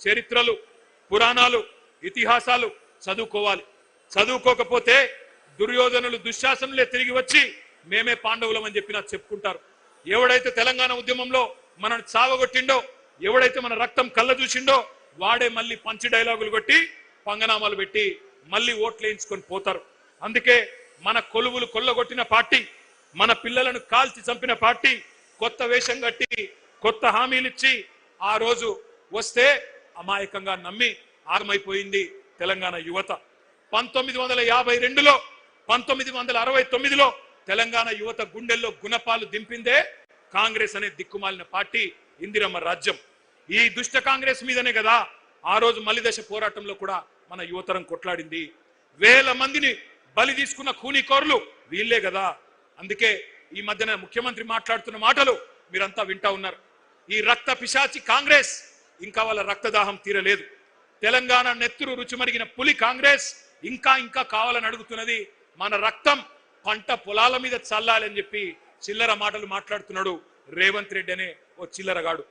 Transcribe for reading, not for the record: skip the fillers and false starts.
చరిత్రలు పురాణాలు ఇతిహాసాలు చదువుకోవాలి. చదువుకోకపోతే దుర్యోధనులు దుశ్శాసనులే తిరిగి వచ్చి మేమే పాండవులం అని చెప్పి నాకు చెప్పుకుంటారు. ఎవడైతే తెలంగాణ ఉద్యమంలో మనల్ని చావగొట్టిండో, ఎవడైతే మన రక్తం కళ్ళ చూసిండో వాడే మళ్ళీ పంచి డైలాగులు కొట్టి పంగనామాలు పెట్టి మళ్ళీ ఓట్లు వేయించుకొని పోతారు. అందుకే మన కొలువులు కొల్లగొట్టిన పార్టీ, మన పిల్లలను కాల్చి చంపిన పార్టీ కొత్త వేషం కట్టి కొత్త హామీలు ఇచ్చి ఆ రోజు వస్తే అమాయకంగా నమ్మి ఆగమైపోయింది తెలంగాణ యువత. 1952లో 1969లో తెలంగాణ యువత గుండెల్లో గుణపాలు దింపిందే కాంగ్రెస్ అనే దిక్కుమాలిన పార్టీ, ఇందిరమ్మ రాజ్యం. ఈ దుష్ట కాంగ్రెస్ మీదనే కదా ఆ రోజు మలిదశ పోరాటంలో కూడా మన యువతరం కొట్లాడింది. వేల మందిని బలి తీసుకున్న కూనీకోర్లు వీళ్ళే కదా. అందుకే ఈ మధ్యన ముఖ్యమంత్రి మాట్లాడుతున్న మాటలు మీరంతా వింటా ఉన్నారు. ఈ రక్త పిశాచి కాంగ్రెస్ ఇంకా వాళ్ళ రక్తదాహం తీరలేదు. తెలంగాణ నెత్తురు రుచిమరిగిన పులి కాంగ్రెస్ ఇంకా ఇంకా కావాలని అడుగుతున్నది. మన రక్తం పంట పొలాల మీద చల్లాలని చెప్పి చిల్లర మాటలు మాట్లాడుతున్నాడు రేవంత్ రెడ్డి అనే ఓ చిల్లరగాడు.